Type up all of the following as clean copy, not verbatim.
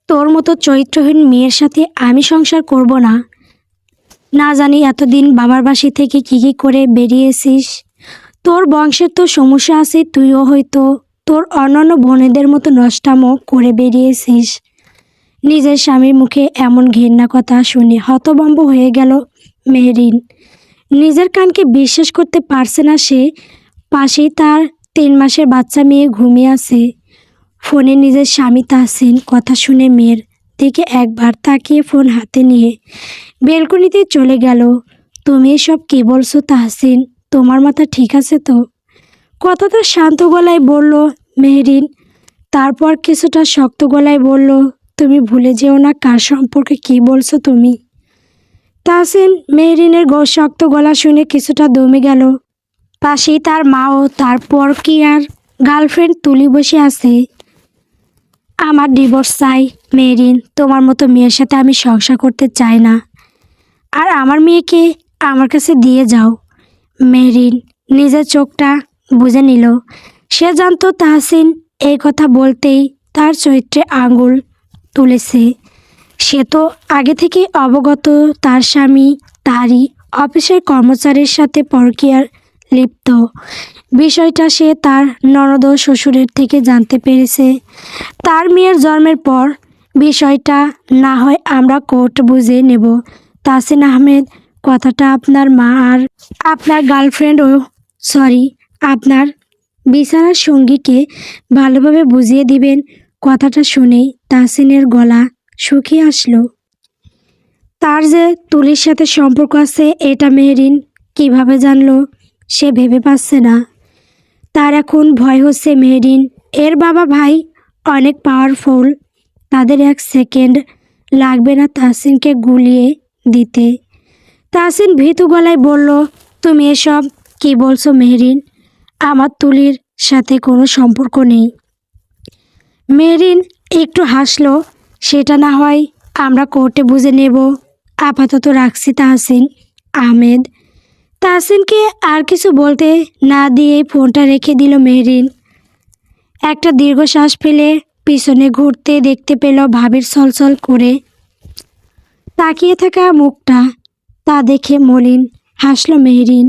তোর মতো চরিত্রহীন মেয়ের সাথে আমি সংসার করব না। না জানি এতদিন বাবার বাসি থেকে কী করে বেরিয়েছিস। তোর বংশের তো সমস্যা আছে, তুইও হয়তো তোর অন্যান্য বোনেদের মতো নষ্টামো করে বেরিয়েছিস। নিজের স্বামীর মুখে এমন ঘেন্না কথা শুনে হতভম্ব হয়ে গেল মেহরিন। নিজের কানকে বিশ্বাস করতে পারছে না সে। পাশেই তার 3 মাসের বাচ্চা মেয়ে ঘুমিয়ে আছে। ফোনে নিজের স্বামী তাহসিন কথা শুনে মেয়ের দিকে একবার তাকিয়ে ফোন হাতে নিয়ে বেলকনিতে চলে গেল। তুমি এসব কী বলছো তাহসিন? তোমার মাথা ঠিক আছে তো? কথাটা শান্ত গলায় বলল মেহরিন। তারপর কিছুটা শক্ত গলায় বলল, তুমি ভুলে যেও না কার সম্পর্কে কী বলছো তুমি। তাহসিন মেহরিনের শক্ত গলা শুনে কিছুটা দমে গেল। পাশেই তার মাও তারপর কি আর গার্লফ্রেন্ড তুলি বসে আছে। আমার ডিভোর্স চাই মেহরিন, তোমার মতো মেয়ের সাথে আমি সংসার করতে চাই না। আর আমার মেয়েকে আমার কাছে দিয়ে যাও। মেহরিন নিজের চোখটা বুজে নিল। সে জানতো তাহসিন এই কথা বলতেই তার চরিত্রে আঙুল তুলেছে। সে তো আগে থেকেই অবগত তার স্বামী তারই অফিসের কর্মচারীর সাথে পরকীয়ার লিপ্ত। বিষয়টা সে তার ননদ ও শ্বশুরের থেকে জানতে পেরেছে তার মেয়ের জন্মের পর। বিষয়টা না হয় আমরা কোর্ট বুঝে নেব তাহসিন আহমেদ। কথাটা আপনার মা আর আপনার গার্লফ্রেন্ড ও আপনার বিছানার সঙ্গীকে ভালোভাবে বুঝিয়ে দিবেন। কথাটা শুনেই তাহসিনের গলা শুকিয়ে আসলো। তার যে তুলির সাথে সম্পর্ক আছে এটা মেহরিন কিভাবে জানলো সে ভেবে পাচ্ছে না। তার এখন ভয় হচ্ছে মেহরিন এর বাবা ভাই অনেক পাওয়ারফুল। তাদের 1 সেকেন্ড লাগবে না তাহসিনকে গুলিয়ে দিতে। তাহসিন ভীতু গলায় বলল, তুমি এসব কি বলছো মেহরিন? আমার তুলির সাথে কোনো সম্পর্ক নেই। মেহরিন একটু হাসলো। সেটা না হয় আমরা কোর্টে বুঝে নেব। আপাতত রাখছি তাহসিন আহমেদ। তাহসিনকে আর কিছু বলতে না দিয়ে ফোনটা রেখে দিল মেহরিন। একটা দীর্ঘশ্বাস ফেলে পিছনে ঘুরতে দেখতে পেল ভাবির ছলছল করে তাকিয়ে থাকা মুখটা। তা দেখে মলিন হাসল মেহরিন।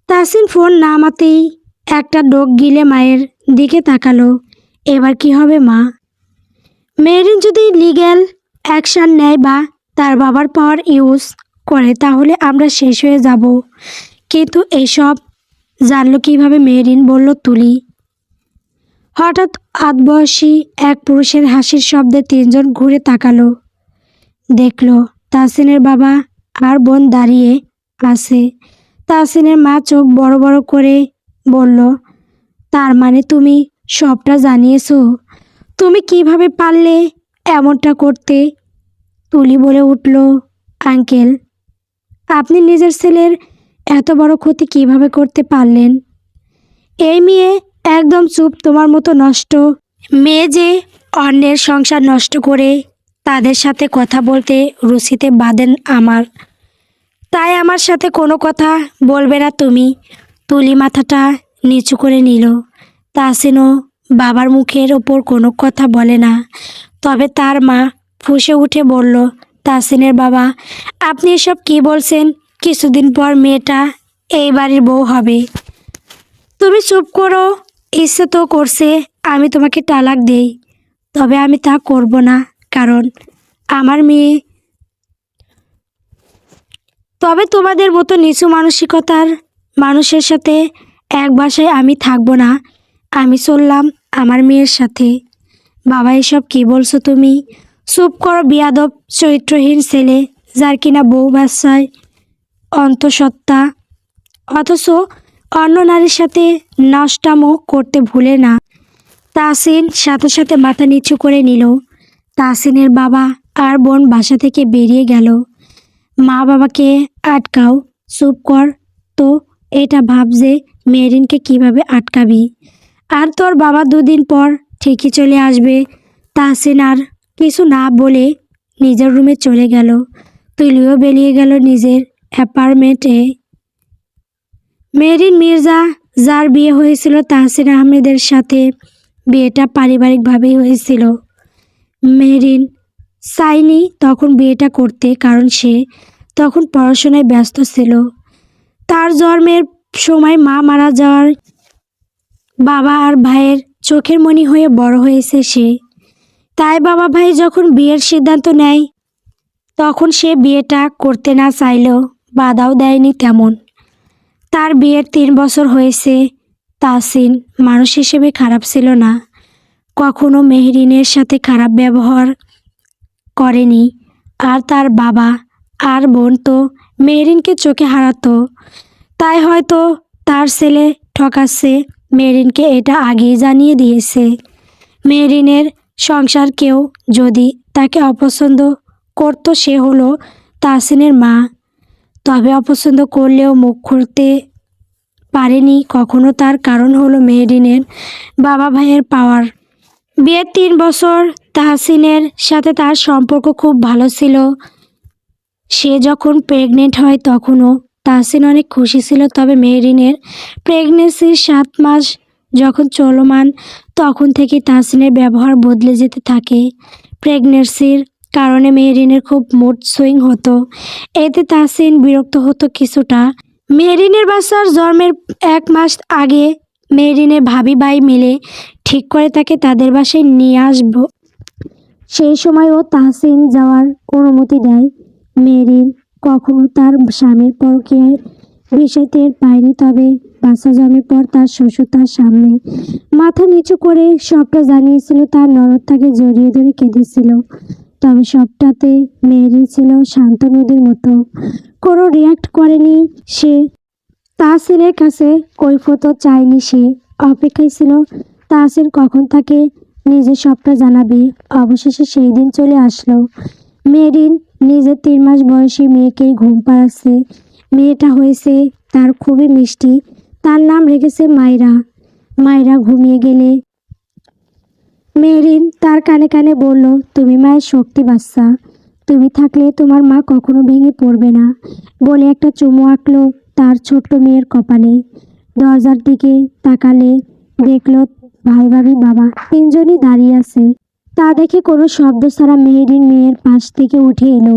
তাহসিন ফোন নামাতেই একটা ডোক গিলে মায়ের দিকে তাকালো। এবার কি হবে মা? মেহরিন যদি লিগ্যাল অ্যাকশন নেয় বা তার বাবার পাওয়ার ইউজ করে তাহলে আমরা শেষ হয়ে যাব। কিন্তু এইসব জানলো কিভাবে? মেহরিন বলল, তুলি। হঠাৎ আধবয়সী এক পুরুষের হাসির শব্দে 3 জন ঘুরে তাকালো। দেখল তাহসিনের বাবা আর বোন দাঁড়িয়ে আছে। তাহসিনের মা চোখ বড় বড় করে বলল, তার মানে তুমি সবটা জানিয়েছো? তুমি কিভাবে পারলে এমনটা করতে? তুলি বলে উঠল, আঙ্কেল আপনি নিজের ছেলের এত বড় ক্ষতি কিভাবে করতে পারলেন? এই মেয়ে একদম চুপ, তোমার মতো নষ্ট মেয়ে যে অন্যের সংসার নষ্ট করে তাদের সাথে কথা বলতে রুচিতে বাঁধেন আমার। তাই আমার সাথে কোনো কথা বলবে না তুমি। তুলি মাথাটা নিচু করে নিল। তাহসিনও বাবার মুখের ওপর কোনো কথা বলে না। তবে তার মা ফুঁসে উঠে বলল, তাহসিনের বাবা আপনি এসব কি বলছেন? কিছুদিন পর মেয়েটা এই বাড়ির বউ হবে। তুমি চুপ করো। ইচ্ছে তো করছে আমি তোমাকে তালাক দেই, তবে আমি তা করব না, কারণ আমার মেয়ে। তবে তোমাদের মতো নিচু মানসিকতার মানুষের সাথে এক বাসায় আমি থাকবো না। আমি চললাম আমার মেয়ের সাথে। বাবা এসব কি বলছো তুমি? চুপ করো বিয়াদব চরিত্রহীন ছেলে, যার কিনা বউ বাচ্চায় অন্তঃসত্ত্বা, অথচ অন্য নারীর সাথে নষ্টামো করতে ভুলে না। তাহসিন সাথে সাথে মাথা নিচু করে নিল। তাহসিনের বাবা আর বোন বাসা থেকে বেরিয়ে গেল। মা বাবাকে আটকাও, চুপ কর তো। এটা ভাব যে মেহরিনকে কিভাবে আটকাবি। আর তোর বাবা 2 দিন পর ঠিকই চলে আসবে। তাহসিন আর কিছু না বলে নিজের রুমে চলে গেল। তুলিও বেরিয়ে গেল নিজের অ্যাপার্টমেন্টে। মেহরিন মির্জা, যার বিয়ে হয়েছিল তাহসিন আহমেদের সাথে, বিয়েটা পারিবারিকভাবেই হয়েছিল। মেহরিন চায়নি তখন বিয়েটা করতে, কারণ সে তখন পড়াশোনায় ব্যস্ত ছিল। তার জন্মের সময় মা মারা যাওয়ার বাবা আর ভাইয়ের চোখের মণি হয়ে বড় হয়েছে সে। তাই বাবা ভাই যখন বিয়ের সিদ্ধান্ত নেয় তখন সে বিয়েটা করতে না চাইলেও বাধাও দেয়নি তেমন। তার বিয়ের 3 বছর হয়েছে। তাহসিন মানুষ হিসেবে খারাপ ছিল না, কখনো মেহরিনের সাথে খারাপ ব্যবহার করেনি। আর তার বাবা আর বোন তো মেহরিনকে চোখে হারাতো, তাই হয়তো তার ছেলে ঠকাচ্ছে। মেহরিনকে এটা আগেই জানিয়ে দিয়েছে। মেহরিনের সংসার কেউ যদি তাকে অপছন্দ করতো সে হলো তাহসিনের মা। তবে অপছন্দ করলেও মুখ খুলতে পারেনি কখনো, তার কারণ হলো মেহরিনের বাবা ভাইয়ের পাওয়ার। বিয়ের 3 বছর তাহসিনের সাথে তার সম্পর্ক খুব ভালো ছিল। সে যখন প্রেগনেন্ট হয় তখনও তাহসিন অনেক খুশি ছিল। তবে মেহরিনের প্রেগনেন্সির 7 মাস যখন চলমান তখন থেকে তাহসিনের ব্যবহার বদলে যেতে থাকে। প্রেগনেন্সির কারণে মেহরিনের খুব মুড সুইং হতো, এতে তাহসিন বিরক্ত হতো কিছুটা। মেহরিনের বাচ্চার জন্মের 1 মাস আগে মেহরিনের ভাবি ভাই মিলে ঠিক করে তাকে তাদের বাসায় নিয়ে আসবো। সেই সময়ও তাহসিন যাওয়ার অনুমতি দেয়। মেহরিন কখনো তার স্বামীর পরকীয়ার বিষয় টের পায়নি, তবে বাচ্চা জন্মের পর তার শ্বশুর তার সামনে মাথা নিচু করে সবটা জানিয়েছিল। তার ননদ তাকে জড়িয়ে ধরে কেঁদেছিল, তবে সবটাতে মেহরিন ছিল শান্ত নদীর মতো, কোনো রিয়াক্ট করেনি সে। তাহসিনের কাছে কৈফিয়তও চায়নি সে, অপেক্ষায় ছিল তাহসিন কখন তাকে নিজে সবটা জানাবে। অবশেষে সেই দিন চলে আসলো। মেহরিন নিজের 3 মাস বয়সী মেয়েকেই ঘুম পাড়াচ্ছে। মেয়েটা হয়েছে তার খুবই মিষ্টি, তার নাম রেখেছে মায়রা। মায়রা ঘুমিয়ে গেলে মেহরিন তার কানে কানে বলল, তুমি মায়ের শক্তি বাচ্চা, তুমি থাকলে তোমার মা কখনো ভেঙে পড়বে না, বলে একটা চুমু আঁকলো তার ছোট্ট মেয়ের কপালে। দরজার দিকে তাকালে দেখলো ভাই ভাবি বাবা 3 জনই দাঁড়িয়ে আছে। তা দেখে কোনো শব্দ ছাড়া মেহরিন মেয়ের পাশ থেকে উঠে এলো।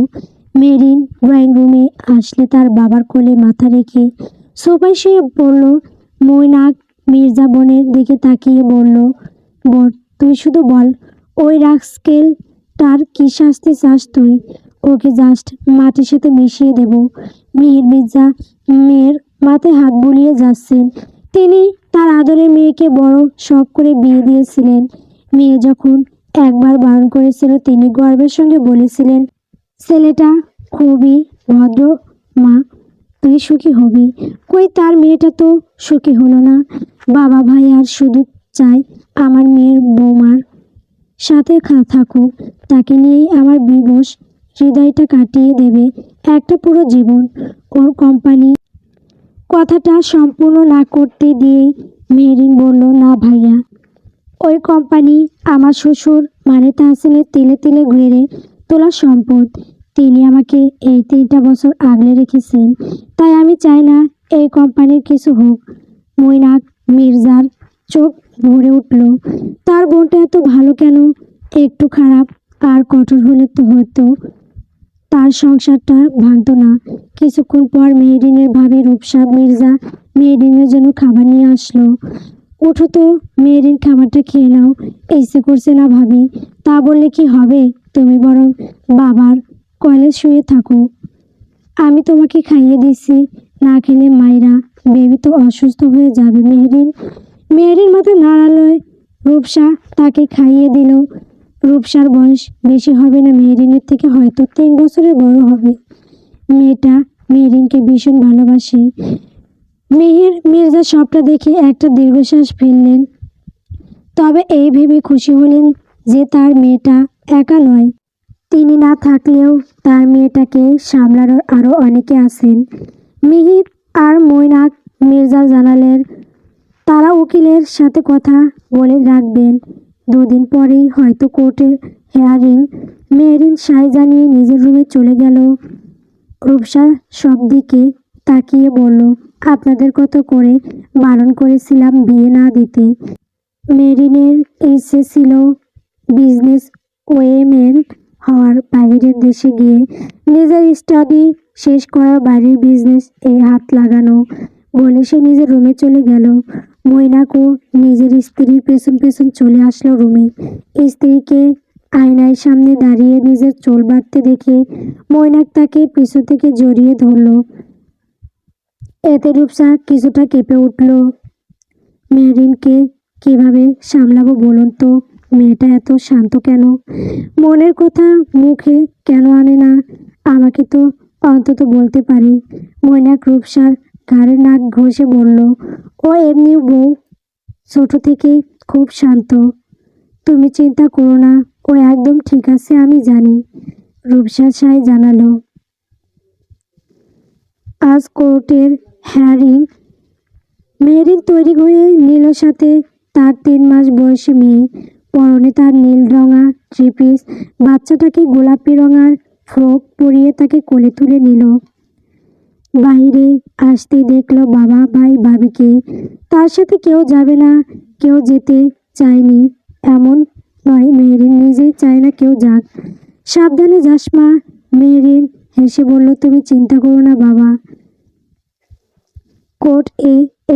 মেহরিন ড্রয়িং রুমে আসলে তার বাবার কোলে মাথা রেখে সোফায় শুয়ে পড়ল। মৈনাক মির্জা বোনের দিকে তাকিয়ে বলল, বোন তুই শুধু বল, ওই রাস্কেলটার কি শাস্তি চাস তুই? ওকে জাস্ট মাটির সাথে মিশিয়ে দেব। মিহির মির্জা মেয়ের মাথায় হাত বুলিয়ে যাচ্ছেন। তিনি তার আদরের মেয়েকে বড় শখ করে বিয়ে দিয়েছিলেন। মেয়ে যখন একবার বারণ করেছিল তিনি গর্বের সঙ্গে বলেছিলেন, ছেলেটা খুবই ভদ্র মা, তুই সুখী হবি। কই তার মেয়েটা তো সুখী হলো না। বাবা ভাই আর শুধু চাই আমার মেয়ের বৌমার সাথে থাকুক, তাকে নিয়েই আমার বিবশ হৃদয়টা কাটিয়ে দেবে একটা পুরো জীবন। ওর কোম্পানি কথাটা সম্পূর্ণ না করতে দিয়েই মেহরিন বলল, না ভাইয়া, ওই কোম্পানি আমার শ্বশুর মানে তাহসিনের তিলে তিলে ঘিরে তোলা সম্পদ। তিনি আমাকে এই 3টা বছর আগলে রেখেছেন, তাই আমি চাই না এই কোম্পানির কিছু হোক। মৈনাক মির্জার চোখ ভরে উঠল। তার বোনটা এত ভালো কেন? একটু খারাপ আর কঠোর হলে তো হয়তো তার সংসারটা ভাঙতো না। কিছুক্ষণ পর মেহরিনের ভাবি রূপসা মির্জা মেহরিনের জন্য খাবার নিয়ে আসলো। উঠো তো মেহরিন, খাবারটা খেয়ে নাও। ইচ্ছে করছে না ভাবি। তা বললে কি হবে? তুমি বরং বাবার কলে শুয়ে থাকো, আমি তোমাকে খাইয়ে দিচ্ছি। না খেলে মায়েরা বেবি তো অসুস্থ হয়ে যাবে। মেহরিন মাথা নাড়ালো। রূপসা তাকে খাইয়ে দিল। রূপসার বয়স বেশি হবে না মেহরিনের থেকে, হয়তো 3 বছরের বড় হবে। মেয়েটা মেহরিনকে ভীষণ ভালোবাসে। মিহির মির্জা সবটা দেখে একটা দীর্ঘশ্বাস ফেললেন, তবে এই ভেবে খুশি হলেন যে তার মেয়েটা একা নয়। তিনি না থাকলেও তার মেয়েটাকে সামলানোর আরও অনেকে আছেন। মিহির আর মৈনাক মির্জা জানালেন তারা উকিলের সাথে কথা বলে রাখবেন। 2 দিন পরেই হয়তো কোর্টের হেয়ারিং। মেহরিন সাই জানিয়ে নিজের রুমে চলে গেল। রূপসা সব দিকে তাকিয়ে বলল, আপনাদের কত করে বারণ করেছিলাম বিয়ে না দিতে। মেহরিনের ইচ্ছে ছিল বিজনেস ওয়ে বাইরের দেশে গিয়ে নিজের স্টাডি শেষ করার বাড়ির বিজনেস হাত লাগানো বলে সে নিজের রুমে চলে গেল। মৈনাকও নিজের স্ত্রীর পেছন পেছন চলে আসলো রুমে। স্ত্রীকে আয়নার সামনে দাঁড়িয়ে নিজের চুল বাঁধতে দেখে মৈনাক তাকে পিছন থেকে জড়িয়ে ধরল। এতে রূপসা কিছুটা কেঁপে উঠল। মেহরিনকে কিভাবে সামলাবো বলুন তো? মেয়েটা এত শান্ত কেন? মনের কথা মুখে কেন আনে না? আমাকে তো অন্তত বলতে পারে। মৈনাক রূপসার ঘাড়ে নাক ঘষে বলল, ও এমনি বউ, ছোট থেকেই খুব শান্ত। তুমি চিন্তা করো না, ও একদম ঠিক আছে, আমি জানি। রূপসা সাই জানালো। আজ কোর্টের হিয়ারিং। মেহরিন তৈরি হয়ে নীলের সাথে তার 3 মাস বয়সী মেয়ে, পরনে তার নীল রঙা থ্রি-পিস, বাচ্চাটাকে গোলাপি রঙার ফ্রক পরিয়ে তাকে কোলে তুলে নিল। বাইরে আসতে দেখলো বাবা ভাই ভাবিকে। তার সাথে কেউ যাবে না, কেউ যেতে চায়নি এমন নয়, মেহরিন নিজেই চায় না কেউ যাক। সাবধানে যাস মা। মেহরিন হেসে বলল, তুমি চিন্তা করো না বাবা। কোর্ট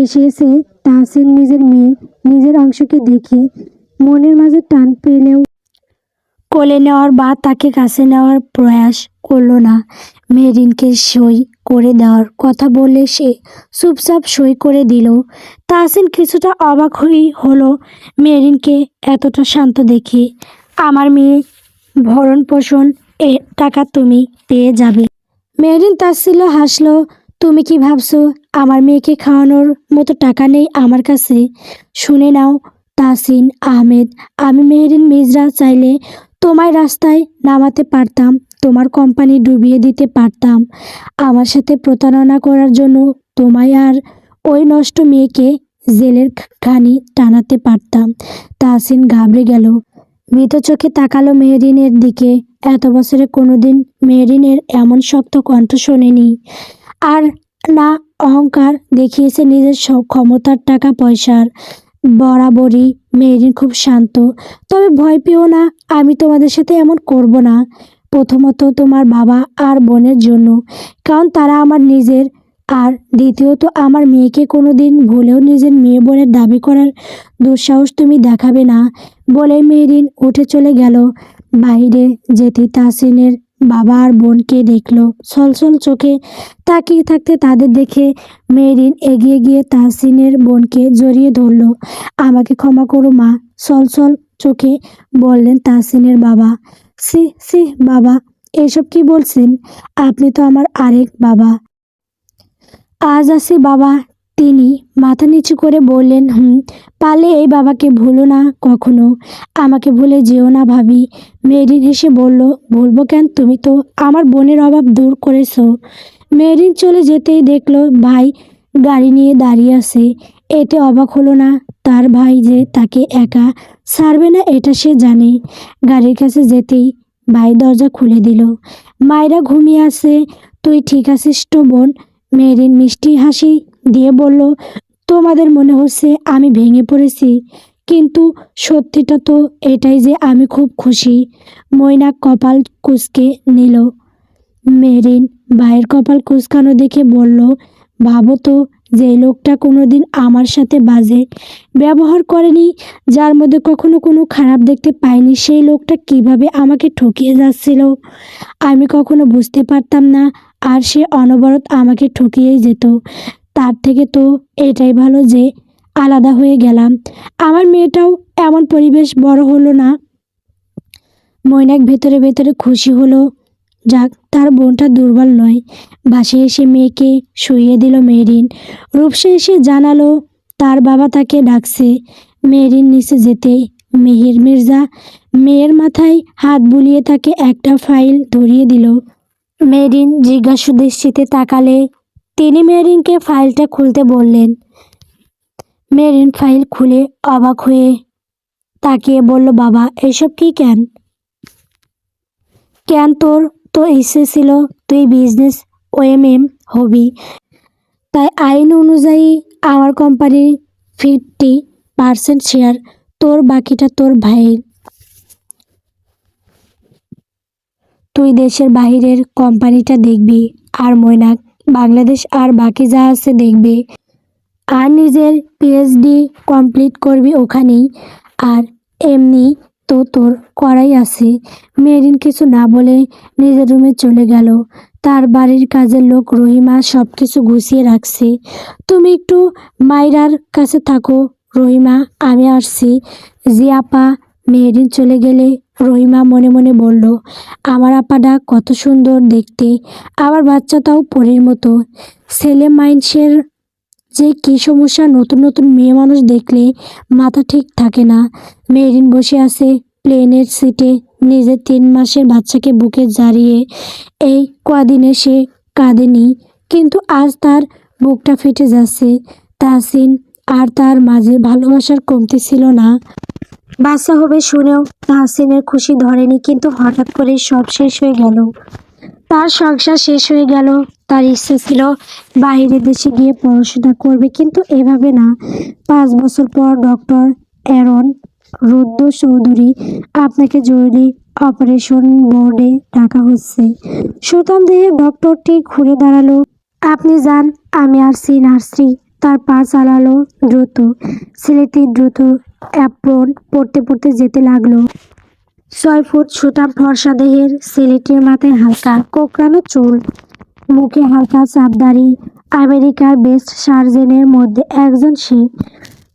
এসেছে তাহসিন নিজের মেয়ে, নিজের অংশকে দেখে মনের মাঝে টান পেলেও কোলে নেওয়ার বা তাকে কাছে নেওয়ার প্রয়াস করলো না। মেহরিনকে সই করে দেওয়ার কথা বললে সে চুপচাপ সই করে দিল। তাহসিন কিছুটা অবাক হলো মেহরিনকে এতটা শান্ত দেখে। আমার মেয়ে ভরণ পোষণ টাকা তুমি পেয়ে যাবে। মেহরিন তাচ্ছিল্য হাসলো। তুমি কি ভাবছো আমার মেয়েকে খাওয়ানোর মতো টাকা নেই আমার কাছে? শুনে নাও তাহসিন আহমেদ, আমি মেহরিন মির্জা চাইলে তোমায় রাস্তায় নামাতে পারতাম, তোমার কোম্পানি ডুবিয়ে দিতে পারতাম। আমার সাথে প্রতারণা করার জন্য তোমায় আর ওই নষ্ট মেয়েকে জেলের ঘানি টানাতে পারতাম। তাহসিন ঘাবড়ে গেল। মৃত চোখে তাকালো মেহরিনের দিকে। এত বছরে কোনোদিন মেহরিনের এমন শক্ত কণ্ঠ শোনেনি। আর না অহংকার দেখিয়েছে নিজের ক্ষমতার, টাকা পয়সার। বরাবরই মেহরিন খুব শান্ত। তবে ভয় পেও না, আমি তোমাদের সাথে এমন করব না। প্রথমত তোমার বাবা আর বোনের জন্য, কারণ তারা আমার নিজের। আর দ্বিতীয়ত আমার মেয়েকে কোনোদিন ভুলেও নিজের মেয়ে বোনের দাবি করার দুঃসাহস তুমি দেখাবে না। বলে মেহরিন উঠে চলে গেল। বাইরে যেতেই তাহসিনের বাবা আর বোনকে দেখলো ছলছল চোখে তাকিয়ে থাকতে। তাদের দেখে মেহরিন এগিয়ে গিয়ে তাহসিনের বোনকে জড়িয়ে ধরল। আমাকে ক্ষমা করো মা, ছলছল চোখে বললেন তাহসিনের বাবা। সি সি বাবা, এসব কি বলছেন? আপনি তো আমার আরেক বাবা। আজ আসি বাবা। তিনি মাথা নিচু করে বললেন, পারলে এই বাবাকে ভুলো না কখনো। আমাকে ভুলে যেও না ভাবি। মেহরিন হেসে বলল, ভুলবো কেন? তুমি তো আমার বোনের অভাব দূর করেছো। মেহরিন চলে যেতেই দেখলো ভাই গাড়ি নিয়ে দাঁড়িয়ে আছে। এতে অবাক হলো না। তার ভাই যে তাকে একা ছাড়বে না এটা সে জানে। গাড়ির কাছে যেতেই ভাই দরজা খুলে দিল। মায়েরা ঘুমিয়ে আছে। তুই ঠিক আছিস তো বোন? মেহরিন মিষ্টি হাসি দিয়ে বলল, তোমাদের মনে হচ্ছে আমি ভেঙে পড়েছি, কিন্তু সত্যিটা তো এটাই যে আমি খুব খুশি। মৈনাক কপাল কুঁচকে নিল। মেহরিন ভাইয়ের কপাল কুঁচকানো দেখে বলল, ভাবো তো, যে লোকটা কোনোদিন আমার সাথে বাজে ব্যবহার করেনি, যার মধ্যে কখনো কোনো খারাপ দেখতে পাইনি, সেই লোকটা কিভাবে আমাকে ঠকিয়ে যাচ্ছিল। আমি কখনো বুঝতে পারতাম না, আর সে অনবরত আমাকে ঠকিয়েই যেত। তার থেকে তো এটাই ভালো যে আলাদা হয়ে গেলাম। আমার মেয়েটাও এমন পরিবেশ বড় হলো না। মৈনাক ভেতরে ভেতরে খুশি হলো। যাক, তার বোনটা দুর্বল নয়। বাসায় এসে মেয়েকে শুইয়ে দিল মেহরিন। রূপসা এসে জানালো তার বাবা তাকে ডাকছে। মেহরিন নিচে যেতেই মিহির মির্জা মেয়ের মাথায় হাত বুলিয়ে তাকে একটা ফাইল ধরিয়ে দিল। মেহরিন জিজ্ঞাসু দৃষ্টিতে তাকালে তিনি মেহরিনকে ফাইলটা খুলতে বললেন। মেহরিন ফাইল খুলে অবাক হয়ে তাকিয়ে বলল, বাবা এসব কি? কেন কেন তোর তো ইচ্ছে ছিল তুই বিজনেস ওএমএম হবি, তাই আইন অনুযায়ী আমার কোম্পানির 50% শেয়ার তোর, বাকিটা তোর ভাইয়ের। তুই দেশের বাহিরের কোম্পানিটা দেখবি, আর মৈনাক বাংলাদেশ আর বাকি যা আছে দেখবি, আর নিজের পিএইচডি কমপ্লিট করবি ওখানেই। আর এমনি তো তোর করাই আছে। মেরিন কিছু না বলে নিজের রুমে চলে গেল। তার বাড়ির কাজের লোক রহিমা সব কিছু গুছিয়ে রাখছে। তুমি একটু মাইরার কাছে থাকো রহিমা, আমি আসছি। জি আপা। মেহরিন চলে গেলে রহিমা মনে মনে বলল, আমার আপাটা কত সুন্দর দেখতে, আবার বাচ্চাটাও পরীর মতো। ছেলে মাইন্সের যে কী সমস্যা, নতুন নতুন মেয়ে মানুষ দেখলে মাথা ঠিক থাকে না। মেরিন বসে আছে প্লেনের সিটে, নিজের 3 মাসের বাচ্চাকে বুকে জড়িয়ে। এই কদিনে সে কাঁদেনি, কিন্তু আজ তার বুকটা ফেটে যাচ্ছে। তাহসিন আর তার মাঝে ভালোবাসার কমতি ছিল না। বাচ্চা হবে শুনেও তাহসিনের খুশি ধরেনি, কিন্তু হঠাৎ করে সব শেষ হয়ে গেল। তার সংসার শেষ হয়ে গেল। তার ইচ্ছে ছিল বাইরের দেশে গিয়ে পড়াশোনা করবে, কিন্তু এভাবে না। 5 বছর পর ডক্টর অ্যারন রুদ্র চৌধুরী, আপনাকে জরুরি অপারেশন বোর্ডে ডাকা হচ্ছে। সুতাম দেহে ডক্টরটি ঘুরে দাঁড়ালো। আপনি যান, আমি আসছি। নার্সি তার পা চালালো দ্রুত। ছেলেটি দ্রুত অ্যাপ্রন পড়তে পড়তে যেতে লাগলো। 6 ফুট সুতাম ফর্সা দেহের ছেলেটির মাথায় হালকা কোঁকড়ানো চুল, মুখে হালকা চাপদাড়ি। আমেরিকার বেস্ট সার্জেনের মধ্যে একজন সে।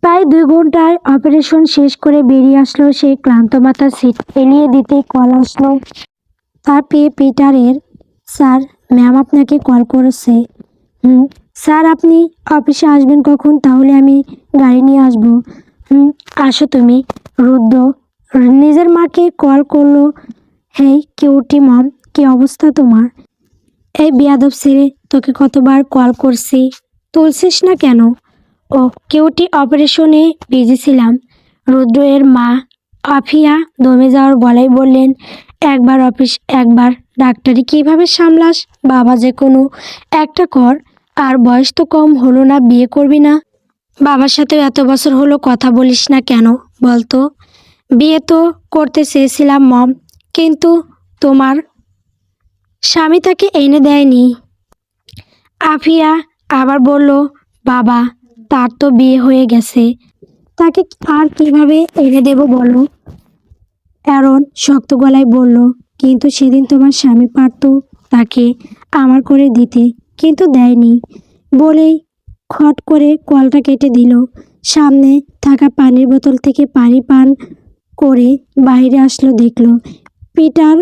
প্রায় 2 ঘন্টার অপারেশন শেষ করে বেরিয়ে আসলো সে। ক্লান্ত মাথার সিট এলিয়ে দিতে কল আসলো তার পিটারের। স্যার, ম্যাম আপনাকে কল করেছে। স্যার, আপনি অফিসে আসবেন কখন? তাহলে আমি গাড়ি নিয়ে আসবো। আসো তুমি। রুদ্র নিজের মাকে কল করলো। হেই কিউটি মম, কি অবস্থা তোমার? এই বিয়াদব ছেড়ে, তোকে কতবার কল করছি, তুলছিস না কেন? ও কিউটি, অপারেশনে বিজি ছিলাম। রুদ্র এর মা আফিয়া দমে যাওয়ার গলায় বললেন, একবার অফিস একবার ডাক্তারি কিভাবে সামলাস? বাবা, যে কোনো একটা কর। আর বয়স তো কম হলো না, বিয়ে করবি না? বাবার সাথেও এত বছর হলো কথা বলিস না কেন বলতো? বিয়ে তো করতে চেয়েছিলাম মম, কিন্তু তোমার স্বামী তাকে এনে দেয়নি। আফিয়া আবার বলল, বাবা, তার তো বিয়ে হয়ে গেছে, তাকে আর কিভাবে এনে দেব বলো? অ্যারন শক্ত গলায় বলল, কিন্তু সেদিন তোমার স্বামী পারত তাকে আমার করে দিতে, কিন্তু দেয়নি। বলেই খট করে কলটা কেটে দিল। সামনে থাকা পানির বোতল থেকে পানি পান করে বাইরে আসলো, দেখলো পিটার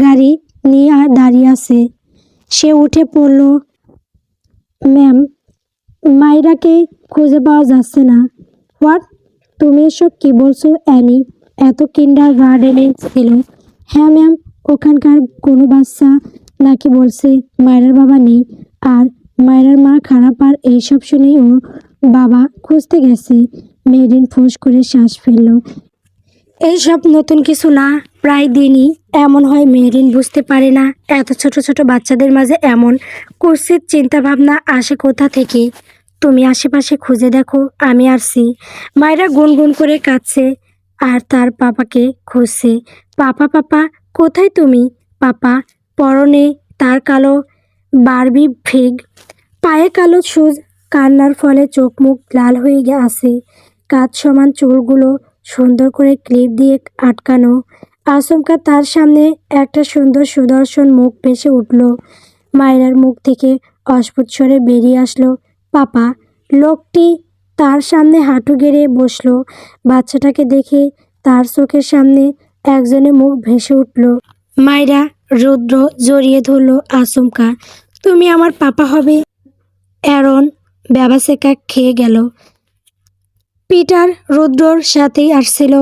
গাড়ি নিয়ে দাঁড়িয়ে আছে। সে উঠে পড়ল। ম্যাম, মাইরাকে খুঁজে পাওয়া যাচ্ছে না। হোয়াট? তুমি এসব কি বলছো? অ্যানি এত কিন্ডার গার্ডেনে ছিল। হ্যাঁ ম্যাম, ওখানকার কোনো বাচ্চা নাকি বলছে মায়ের বাবা নেই, আর মায়ের মা খারাপ, আর এইসব শুনেই ও বাবা খুঁজতে গেছে। মেরিন ফোঁস করে শ্বাস ফেলল। এইসব নতুন কিছু না, প্রায় দিনই এমন হয়। মেরিন বুঝতে পারে না এত ছোট ছোট বাচ্চাদের মাঝে এমন কুৎসিত চিন্তাভাবনা আসে কোথা থেকে। তুমি আশেপাশে খুঁজে দেখো, আমি আসছি। মায়েরা গুনগুন করে কাঁদছে আর তার পাপাকে খুঁজছে। পাপা, পাপা, কোথায় তুমি? পাপা পরনে তার কালো বারবি ফিগ, পায়ে কালো সুজ, কান্নার ফলে চোখ মুখ লাল হয়ে আছে। কাঁধ সমান চুলগুলো সুন্দর করে ক্লিপ দিয়ে আটকানো। আচমকা তার সামনে একটা সুন্দর সুদর্শন মুখ ভেসে উঠল। মায়েরার মুখ থেকে অস্ফুট স্বরে বেরিয়ে আসলো, পাপা। লোকটি তার সামনে হাঁটু গেড়ে বসলো। বাচ্চাটাকে দেখে তার চোখের সামনে একজনের মুখ ভেসে উঠল। মায়েরা রুদ্র জড়িয়ে ধরলো আচমকা। তুমি আমার পাপা হবে? অ্যারন ব্যাবাসেকা খেয়ে গেল। পিটার রুদ্রর সাথেই আসছিল।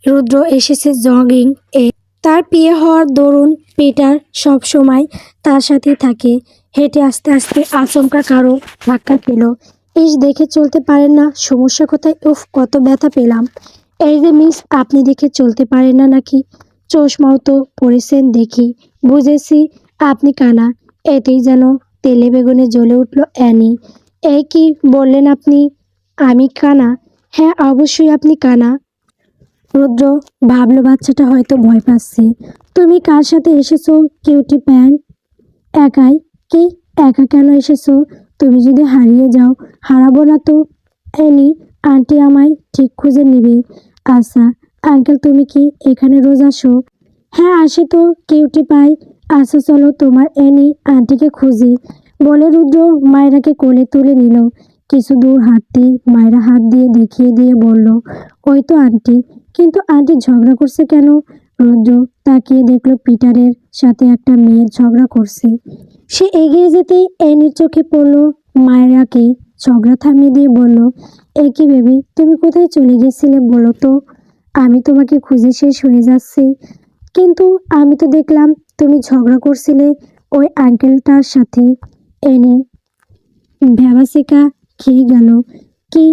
রুদ্র এসেছে জগিং এ। তার বিয়ে হওয়ার দরুন পিটার সব সময় তার সাথেই থাকে। হেঁটে আস্তে আস্তে আচমকা কারো ধাক্কা পেল। দেখে চলতে পারেন না? সমস্যা কোথায়? উফ, কত ব্যথা পেলাম। এই যে মিস, আপনি দেখে চলতে পারেন না নাকি? চশমাও তো পরেছেন দেখি। বুঝেছি আপনি কানা। এতেই যেন তেলে বেগুনে জ্বলে উঠল অ্যানি। এই কি বললেন আপনি? আমি কানা? হ্যাঁ, অবশ্যই আপনি কানা। রুদ্র ভাবলো বাচ্চাটা হয়তো ভয় পাচ্ছে। তুমি কার সাথে এসেছো কিউটি প্যান? একাই? কি একা কেন এসেছো? তুমি যদি হারিয়ে যাও? হারাবো না তো। এনি আন্টি আমায় ঠিক খুঁজে নেবে। আচ্ছা আঙ্কেল, তুমি কি এখানে রোজ আসো? হ্যাঁ আসি তো কিউটি পাই। আচ্ছা চলো তোমার এনি আন্টিকে খুঁজি। বলে রুদ্র মায়রাকে কোলে তুলে নিল। কিছু দূর হাঁটতেই মায়রা হাত দিয়ে দেখিয়ে দিয়ে বলল, ওই তো আন্টি। কিন্তু আন্টি ঝগড়া করছে কেন? রুদ্র তাকিয়ে দেখলো পিটারের সাথে একটা মেয়ে ঝগড়া করছে। সে এগিয়ে যেতেই এনির চোখে পড়ল মায়রাকে। ঝগড়া থামিয়ে দিয়ে বলল, এ কি বেবি, তুমি কোথায় চলে গেছিলে বলো তো? আমি তোমাকে খুঁজে শেষ হয়ে যাচ্ছি। কিন্তু আমি তো দেখলাম তুমি ঝগড়া করছিলে ওই আঙ্কেলটার সাথে। এনি ভ্যাবাসিকা খেয়ে গেল। কি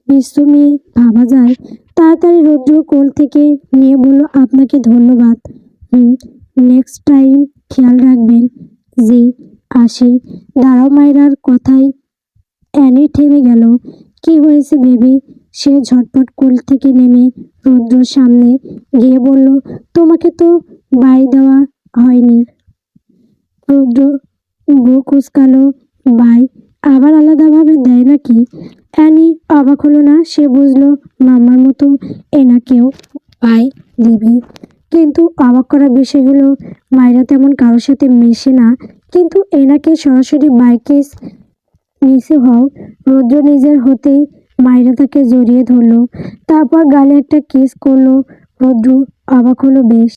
বিশ্রু মেয়ে ভাবা যায়। তাড়াতাড়ি রৌদ্র কোল থেকে নিয়ে বলল, আপনাকে ধন্যবাদ। নেক্সট টাইম খেয়াল রাখবেন। জি আসি। দাঁড়াও মায়েরার কথাই অ্যানি থেমে গেল। কি হয়েছে বেবি? সে ঝটপট কোল থেকে নেমে রৌদ্রর সামনে গিয়ে বলল, তোমাকে তো বাড়ি দেওয়া হয়নি। রৌদ্র বুক কুঁচকালো। বাই আবার আলাদাভাবে দেয় নাকি? অ্যানি অবাক হলো না। সে বুঝলো মামার মতো এনাকেও বাই দিবে। কিন্তু অবাক করার বিষয় হলো মায়েরা তেমন কারোর সাথে মেশে না, কিন্তু এনাকে সরাসরি বাইকে নিচে হও। রৌদ্র নিজের হতেই মায়েরা তাকে জড়িয়ে ধরলো, তারপর গালে একটা কিস করলো। রৌদ্র অবাক হলো বেশ।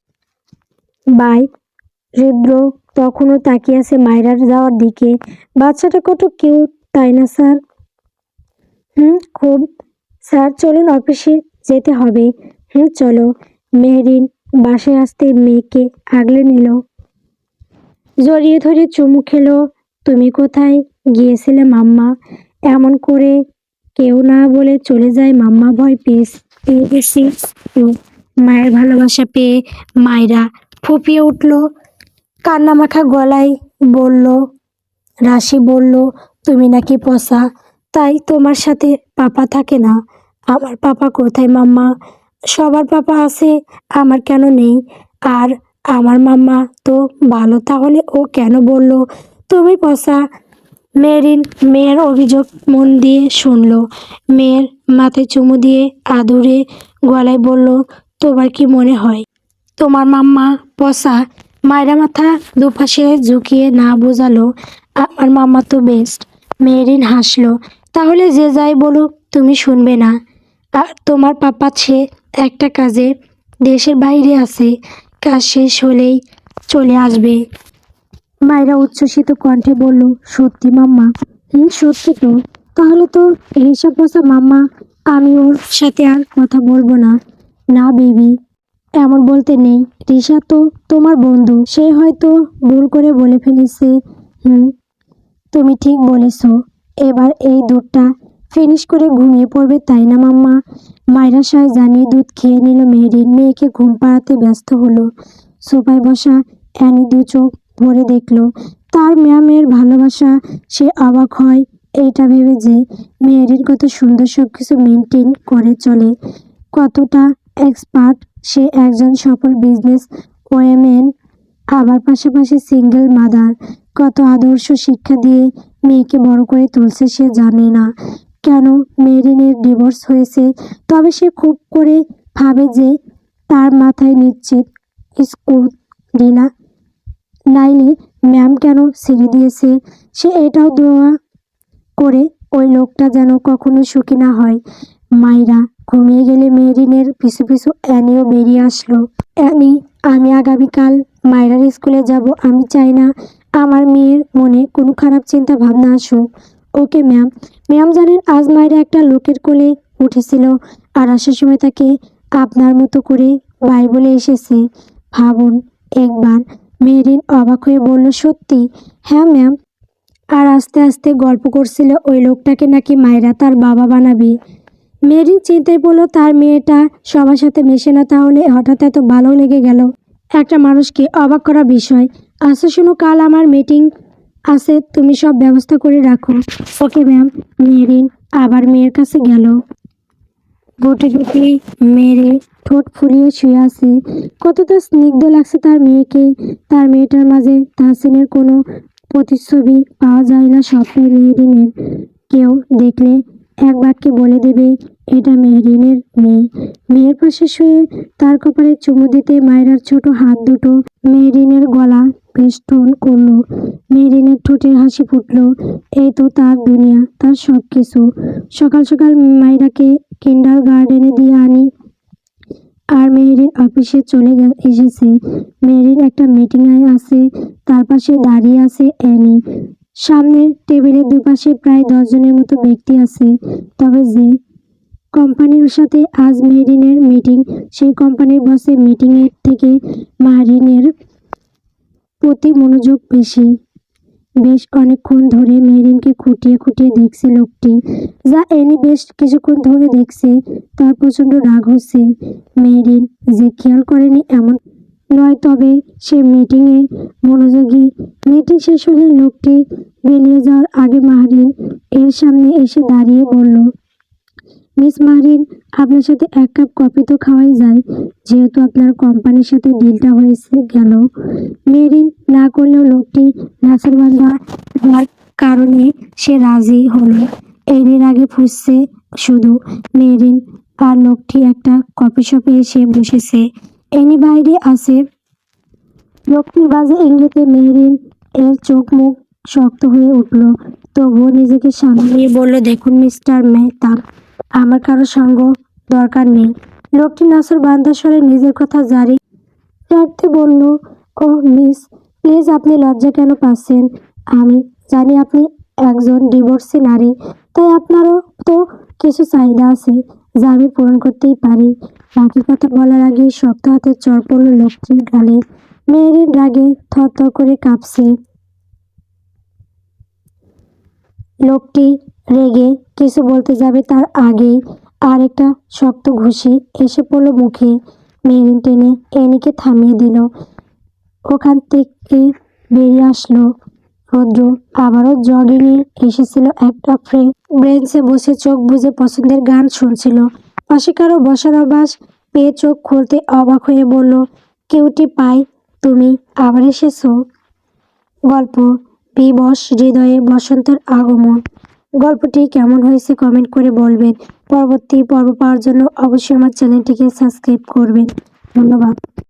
বাই। রুদ্র তখনও তাকিয়ে আছে মায়রার যাওয়ার দিকে। বাচ্চাটা কত কিউট, তাই না স্যার? খুব। স্যার চলুন, অফিসে যেতে হবে। চলো। মেহরিন বাসায় আসতে মেয়েকে আগলে নিল, জড়িয়ে ধরে চুমু খেলো। তুমি কোথায় গিয়েছিলে মাম্মা? এমন করে কেউ না বলে চলে যায় মাম্মা। ভয় পেয়ে গেছি তো। মায়ের ভালোবাসা পেয়ে মায়েরা ফুপিয়ে উঠল। কান্নামাখা গলায় বলল, রাশি বলল তুমি নাকি পচা, তাই তোমার সাথে পাপা থাকে না। আমার পাপা কোথায় মাম্মা? সবার পাপা আছে, আমার কেন নেই? আর আমার মাম্মা তো ভালো, তাহলে ও কেন বলল তুমি পচা? মেরিন মেয়ের অভিযোগ মন দিয়ে শুনল। মেয়ের মাথায় চুমু দিয়ে আদুরে গলায় বলল, তোমার কি মনে হয় তোমার মাম্মা পচা? মায়েরা মাথা দুপাশে ঝুঁকিয়ে না বোঝালো, আমার মাম্মা তো বেস্ট। মেরিন হাসলো, তাহলে যে যাই বলুক তুমি শুনবে না? আর তোমার পাপা একটা কাজে দেশের বাইরে আছে, কাজ শেষ হলেই চলে আসবে। মায়েরা উচ্ছ্বসিত কণ্ঠে বলল, সত্যি মাম্মা? সত্যি তো। তাহলে তো হিসাব বসা মাম্মা, আমি ওর সাথে আর কথা বলবো না। না বেবি, এমন বলতে নেই। রিশা তো তোমার বন্ধু, সে হয়তো ভুল করে বলে ফেলেছে। তুমি ঠিক বলেছ। এবার এই দুধটা ফিনিশ করে ঘুমিয়ে পড়বে, তাই না মাম্মা? মায়েরা সায় জানিয়ে দুধ খেয়ে নিল মেহরিন। মেয়েকে ঘুম পাড়াতে ব্যস্ত হলো। সোফায় বসা অ্যানি দু চোখ ভরে দেখলো তার ম্যামের ভালোবাসা। সে অবাক হয় এইটা ভেবে যে মেয়েরিন কত সুন্দর সবকিছু মেনটেন করে চলে, কতটা এক্সপার্ট। সে একজন সফল বিজনেস ওয়েমেন, আবার পাশাপাশি সিঙ্গেল মাদার। কত আদর্শ শিক্ষা দিয়ে মেয়েকে বড় করে তুলছে সে জানে না। কেন মেরিনের ডিভোর্স হয়েছে, তবে সে খুব করে ভাবে যে তার মাথায় নিশ্চিত স্কুল ডিনা, নাইলে ম্যাম কেন ছেড়ে দিয়েছে। সে এটাও দোয়া করে ওই লোকটা যেন কখনো সুখী না হয়। মায়েরা ঘুমিয়ে গেলে মেরিনের পিছু পিছু অ্যানিও বেরিয়ে আসলো। অ্যানি, আমি আগামীকাল মায়েরার স্কুলে যাব। আমি চাই না আমার মেয়ের মনে কোনো খারাপ চিন্তা ভাবনা আসুক। Okay ma'am. ম্যাম জানেন আজ মায়েরা একটা লোকের কোলে উঠেছিল, আর আসার সময় তাকে আপনার মতো করে ভাই বলে এসেছে। ভাবুন একবার। মেরিন অবাক হয়ে বলল, সত্যি? হ্যাঁ ম্যাম। আর আস্তে আস্তে গল্প করছিল ওই লোকটাকে নাকি মায়েরা তার বাবা বানাবে। মেরিন চিন্তায় পড়লো, তার মেয়েটা সবার সাথে মেশে না, তাহলে হঠাৎ এত ভালো লেগে গেল একটা মানুষকে। অবাক করা বিষয়। আচ্ছা শোনো, কাল আমার মিটিং আছে, তুমি সব ব্যবস্থা করে রাখো। Okay ma'am. মেরিন আবার মেয়ের কাছে গেল। গুটি গুটি মেরে ঠোঁট ফুলিয়ে শুয়ে আছে। কতটা স্নিগ্ধ লাগছে তার মেয়েকে। তার মেয়েটার মাঝে তাহসিনের কোনো প্রতিচ্ছবি পাওয়া যায় না স্বপ্নের মেহেরিনের। কেউ দেখলে এক বাক্যে বলে দেবে এটা মেহেরিনের মেয়ে। মেয়ের পাশে শুয়ে তার কপালে চুমু দিতে মায়রার ছোট হাত দুটো মেহেরিনের গলা বেষ্টন করলো। মেহেরিনের ঠোঁটের হাসি ফুটলো। এই তো তার দুনিয়া, তার সব কিছু। সকাল সকাল মায়রাকে কিন্ডার গার্ডেনে দিয়ে আনি আর মেহেরিন অফিসে এসেছে। মেহেরিন একটা মিটিংয়ে আছে। তার পাশে দাঁড়িয়ে আছে অ্যানি। সামনের টেবিলের দুপাশে প্রায় 10 জনের মতো ব্যক্তি আছে। তবে যে কোম্পানির সাথে আজ মেহেরিনের মিটিং, সেই কোম্পানির বসের মিটিংয়ের থেকে মেহেরিনের প্রতি মনোযোগ বেশি। বেশ অনেকক্ষণ ধরে মেহেরিনকে খুঁটিয়ে খুঁটিয়ে দেখছে লোকটি। যা অ্যানি বেশ কিছুক্ষণ ধরে দেখছে। তার প্রচণ্ড রাগ হচ্ছে। মেহেরিন যে খেয়াল করেনি এমন নয়, তবে সে মিটিংয়ে মনোযোগী। মিটিং শেষ হলে লোকটি বেরিয়ে যাওয়ার আগে মেহেরিন এর সামনে এসে দাঁড়িয়ে বলল, মিস মেহেরিন, আপনার সাথে 1 কাপ কফি তো খাওয়াই যায়, যেহেতু আপনার কোম্পানির সাথে ডিলটা হয়েছে গেল। মেহেরিন না করলেও লোকটি নাছোড়বান্দা হওয়ার কারণে সে রাজি হলো। এর আগে ফুঁসছে শুধু। মেহেরিন আর লোকটি একটা কফি শপে এসে বসেছে। এনি বাইরে আছে। লোকটির বাজে ইঙ্গিতে মেহেরিন এর চোখ মুখ শক্ত হয়ে উঠল। তবুও নিজেকে সামলিয়ে বলল, দেখুন মিস্টার মেহতা, আমার কারো সঙ্গ দরকার নেই। লোকটি নাছোড়বান্দা স্বরে নিজের কথা জারি রাখতে বলল, ওহ মিস, প্লিজ, আপনি লজ্জা কেন পাচ্ছেন? আমি জানি আপনি একজন ডিভোর্সি নারী, তাই আপনারও তো কিছু চাহিদা আছে যা আমি পূরণ করতেই পারি। বাকি কথা বলার আগেই শক্ত হাতে চড় পড়ল লোকটির গালে। মেহেরিন রাগে থরথর করে কাঁপছে। লোকটি রেগে কিছু বলতে যাবে তার আগেই আর একটা শক্ত ঘুষি এসে পড়ল মুখে। মেহেরিন টেনে এনিকে থামিয়ে দিল। ওখান থেকে বেরিয়ে আসলো রৌদ্র। আবারও জগিংয়ে এসেছিল একটা বেঞ্চে বসে চোখ বুজে পছন্দের গান শুনছিল। পাশে কারো বসার অভ্যাস পেয়ে চোখ খুলতে অবাক হয়ে বলল, কিউটি পাই, তুমি আবার এসেছো? গল্প বিবশ হৃদয়ে বসন্তের আগমন। গল্পটি কেমন হয়েছে কমেন্ট করে বলবেন। পরবর্তী পর্ব পাওয়ার জন্য অবশ্যই আমার চ্যানেলটিকে সাবস্ক্রাইব করবেন। ধন্যবাদ।